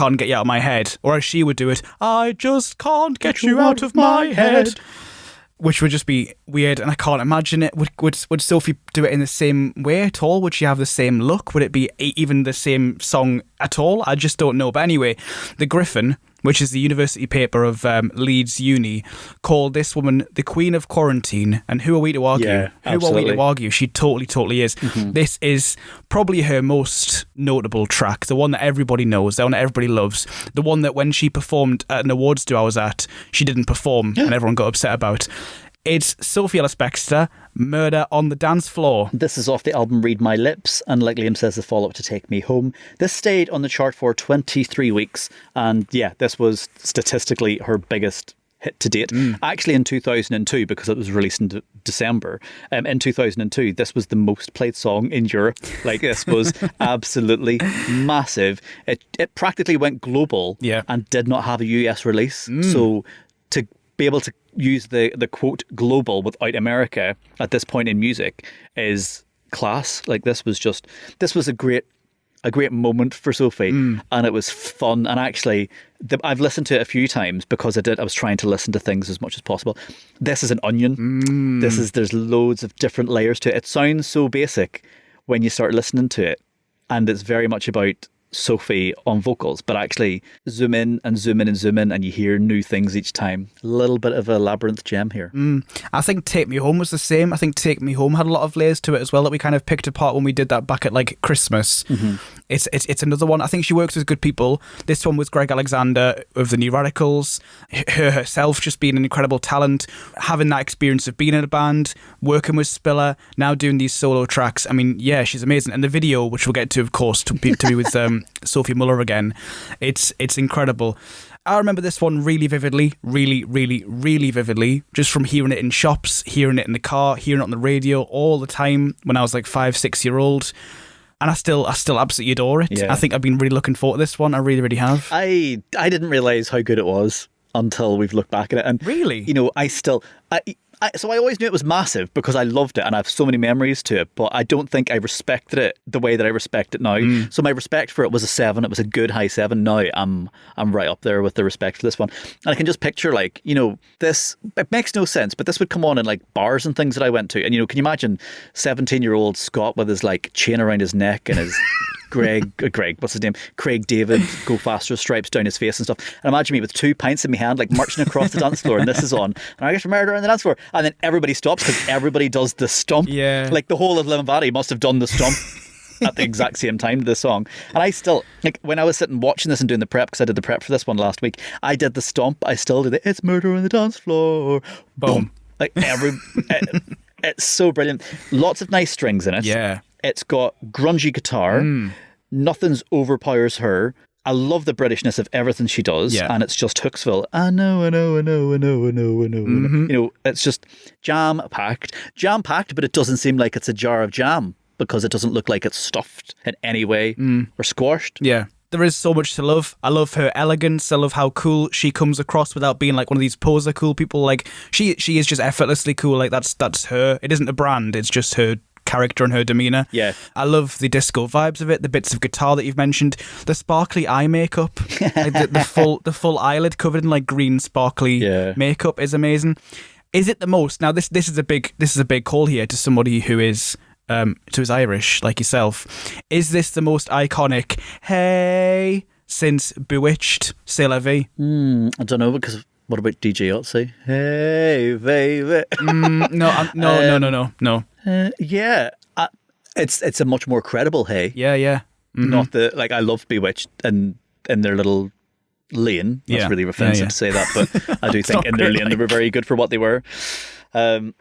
can't get you out of my head. Or as she would do it, I just can't get you out of my head. Which would just be weird, and I can't imagine it. Would Sophie do it in the same way at all? Would she have the same look? Would it be even the same song at all? I just don't know. But anyway, the Griffin, which is the university paper of Leeds Uni, called this woman the Queen of Quarantine. And who are we to argue? Yeah, who are we to argue? She totally is. Mm-hmm. This is probably her most notable track, the one that everybody knows, the one that everybody loves, the one that when she performed at an awards do I was at, she didn't perform and everyone got upset about. It's Sophie Ellis-Bextor, Murder on the Dance Floor. This is off the album Read My Lips, and like Liam says, the follow-up to Take Me Home. This stayed on the chart for 23 weeks, and yeah, this was statistically her biggest hit to date. Actually in 2002, because it was released in December, in 2002, this was the most played song in Europe. Like, this was absolutely massive. It practically went global and did not have a US release. So to be able to use the quote global without America at this point in music is class. Like, this was a great moment for Sophie, and it was fun. And actually, I've listened to it a few times because I was trying to listen to things as much as possible. This is an onion. There's loads of different layers to it. It sounds so basic when you start listening to it, and it's very much about Sophie on vocals, but actually zoom in and zoom in and zoom in, and you hear new things each time. A little bit of a labyrinth gem here. I think Take Me Home was the same. I think Take Me Home had a lot of layers to it as well that we kind of picked apart when we did that back at like Christmas. It's another one. I think she works with good people. This one was Greg Alexander of the New Radicals. Her herself just being an incredible talent, having that experience of being in a band, working with Spiller, now doing these solo tracks. I mean, yeah, she's amazing. And the video, which we'll get to, of course, to be with Sophie Muller again, it's incredible. I remember this one really vividly, really vividly, just from hearing it in shops, hearing it in the car, hearing it on the radio all the time when I was like 5-6 year old. And I still absolutely adore it. Yeah. I think I've been really looking forward to this one. I really have. I didn't realise how good it was until we've looked back at it. And really? You know, so I always knew it was massive because I loved it and I have so many memories to it, but I don't think I respected it the way that I respect it now. So my respect for it was a 7. It was a good high 7. Now I'm right up there with the respect for this one. And I can just picture, like, you know, this, it makes no sense, but this would come on in like bars and things that I went to. And, you know, can you imagine 17-year-old Scott with his like chain around his neck and his what's his name? Craig David, Go Faster stripes down his face and stuff. And imagine me with 2 pints in my hand, like marching across the dance floor, and this is on. And I get Murder on the Dance Floor. And then everybody stops because everybody does the stomp. Yeah. Like the whole of Lim Valley must have done the stomp at the exact same time to this song. And I still, like, when I was sitting watching this and doing the prep, because I did the prep for this one last week, I did the stomp. I still did it. It's Murder on the Dance Floor. Boom. Like it's so brilliant. Lots of nice strings in it. Yeah. It's got grungy guitar. Nothing's overpowers her. I love the Britishness of everything she does, and it's just Hooksville. I know. You know, it's just jam-packed, but it doesn't seem like it's a jar of jam because it doesn't look like it's stuffed in any way or squashed. Yeah. There is so much to love. I love her elegance. I love how cool she comes across without being like one of these poser cool people. Like she is just effortlessly cool. Like that's her. It isn't a brand. It's just her character and her demeanour. Yeah. I love the disco vibes of it, the bits of guitar that you've mentioned, the sparkly eye makeup, like the full eyelid covered in like green sparkly makeup is amazing. Is it the most? Now this is a big call here to somebody who is Irish like yourself. Is this the most iconic hey since Bewitched, C'est La Vie? I don't know, because what about DJ Otzi? Hey baby. No. Yeah, it's a much more credible hey. Yeah. Not the, like, I love Bewitched and in their little lane. That's really offensive to say that, but I do think in their lane they were very good for what they were. But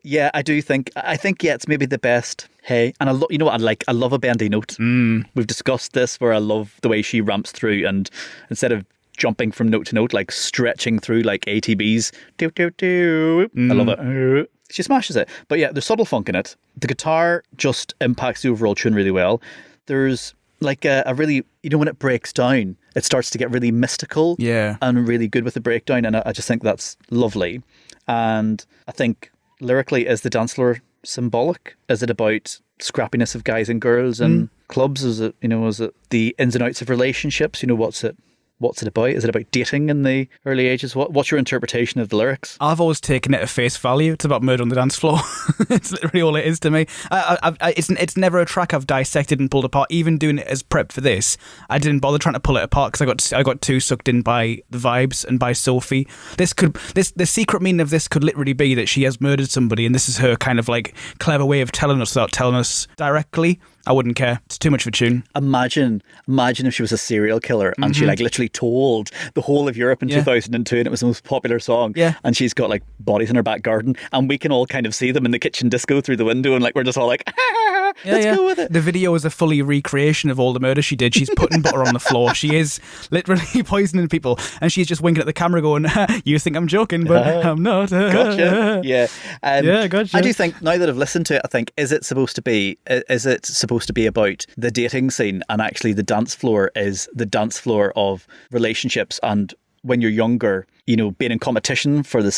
yeah, I think it's maybe the best hey. And I love a bendy note. We've discussed this where I love the way she ramps through, and instead of jumping from note to note, like stretching through like ATBs. I love it. She smashes it. But yeah, there's subtle funk in it. The guitar just impacts the overall tune really well. There's like a really, you know, when it breaks down, it starts to get really mystical and really good with the breakdown. And I just think that's lovely. And I think lyrically, is the dance floor symbolic? Is it about scrappiness of guys and girls and clubs? Is it, is it the ins and outs of relationships? What's it about? Is it about dating in the early ages? What's your interpretation of the lyrics? I've always taken it at face value. It's about murder on the dance floor. It's literally all it is to me. It's never a track I've dissected and pulled apart. Even doing it as prep for this, I didn't bother trying to pull it apart because I got too sucked in by the vibes and by Sophie. The secret meaning of this could literally be that she has murdered somebody, and this is her kind of like clever way of telling us without telling us directly. I wouldn't care. It's too much of a tune. Imagine if she was a serial killer and she like literally told the whole of Europe in 2002 and it was the most popular song. Yeah. And she's got like bodies in her back garden and we can all kind of see them in the kitchen disco through the window and like we're just all like, let's go with it. The video is a fully recreation of all the murder she did. She's putting butter on the floor. She is literally poisoning people and she's just winking at the camera going, you think I'm joking, but I'm not. Gotcha. Yeah. Gotcha. I do think, now that I've listened to it, I think, is it supposed to be about the dating scene, and actually the dance floor is the dance floor of relationships, and when you're younger, being in competition for the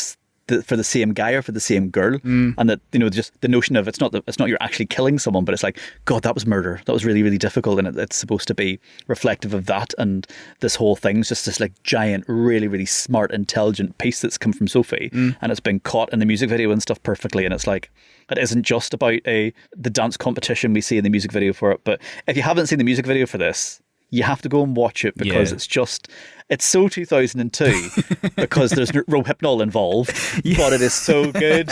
same guy or for the same girl, and that just the notion of it's not you're actually killing someone, but it's like, God, that was murder. That was really, really difficult, and it's supposed to be reflective of that. And this whole thing's just this like giant, really, really smart, intelligent piece that's come from Sophie, and it's been caught in the music video and stuff perfectly. And it's like, it isn't just about the dance competition we see in the music video for it. But if you haven't seen the music video for this, you have to go and watch it because it's so 2002 because there's no Rohypnol involved, but it is so good.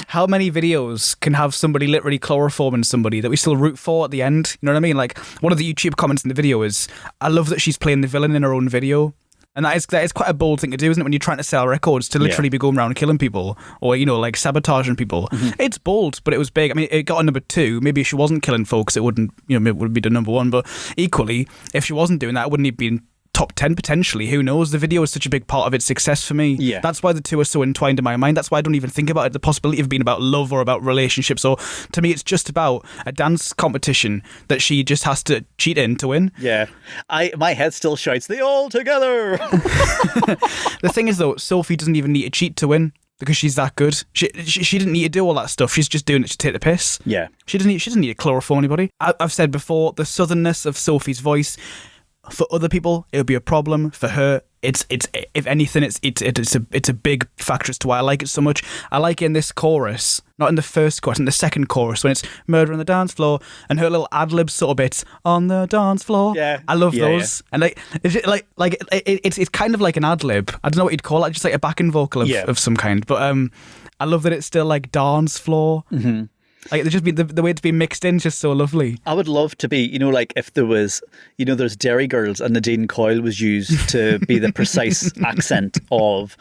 How many videos can have somebody literally chloroforming somebody that we still root for at the end? You know what I mean? Like, one of the YouTube comments in the video is, I love that she's playing the villain in her own video. And that is quite a bold thing to do, isn't it? When you're trying to sell records, to literally be going around killing people or, like sabotaging people. It's bold, but it was big. I mean, it got a number 2. Maybe if she wasn't killing folks, it wouldn't, it would be the number 1. But equally, if she wasn't doing that, it wouldn't have been top 10 potentially. Who knows? The video is such a big part of its success for me. Yeah. That's why the two are so entwined in my mind. That's why I don't even think about it, the possibility of being about love or about relationships. Or to me, it's just about a dance competition that she just has to cheat in to win. Yeah. My head still shouts, "They all together." The thing is, though, Sophie doesn't even need to cheat to win because she's that good. She didn't need to do all that stuff. She's just doing it to take the piss. Yeah. She doesn't need to chloroform anybody. I've said before, the southernness of Sophie's voice, for other people, it would be a problem. For her, it's if anything, it's a big factor as to why I like it so much. I like it in this chorus, not in the first chorus, in the second chorus when it's murder on the dance floor and her little ad lib sort of bits on the dance floor. Yeah, I love those, and it's kind of like an ad lib. I don't know what you'd call it, just like a backing vocal of some kind. But I love that it's still like dance floor. Mm-hmm. Like, just the way it's been mixed in is just so lovely. I would love to be, like if there was, there's Dairy Girls and Nadine Coyle was used to be the precise accent of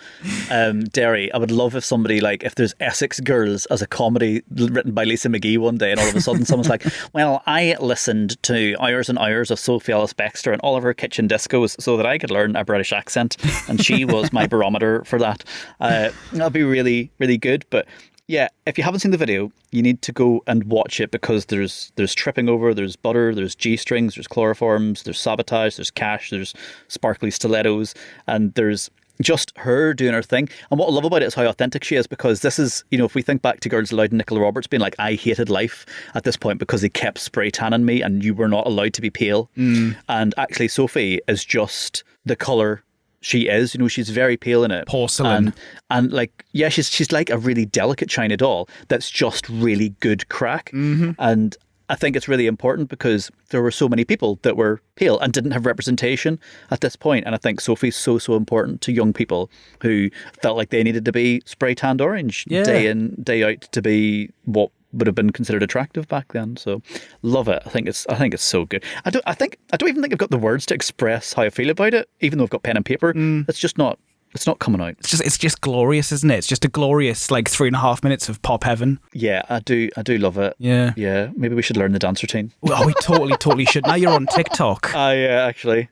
Derry. I would love if somebody, like, if there's Essex Girls as a comedy written by Lisa McGee one day and all of a sudden someone's like, well, I listened to hours and hours of Sophie Ellis-Bextor and all of her kitchen discos so that I could learn a British accent, and she was my barometer for that. That'd be really, really good. But yeah, if you haven't seen the video, you need to go and watch it because there's tripping over, there's butter, there's G-strings, there's chloroforms, there's sabotage, there's cash, there's sparkly stilettos, and there's just her doing her thing. And what I love about it is how authentic she is, because this is, if we think back to Girls Aloud and Nicola Roberts being like, I hated life at this point because they kept spray tanning me and you were not allowed to be pale. And actually Sophie is just the colour she is, she's very pale in it. Porcelain. And like, yeah, she's like a really delicate China doll that's just really good crack. Mm-hmm. And I think it's really important because there were so many people that were pale and didn't have representation at this point. And I think Sophie's so important to young people who felt like they needed to be spray tanned orange day in, day out to be what would have been considered attractive back then. So love it. I think it's so good. I don't even think I've got the words to express how I feel about it, even though I've got pen and paper. It's not coming out. It's just glorious, isn't it? It's just a glorious 3.5 minutes of pop heaven. Yeah, I do love it. Yeah. Yeah. Maybe we should learn the dance routine. Well, we totally should. Now you're on TikTok. Yeah, actually.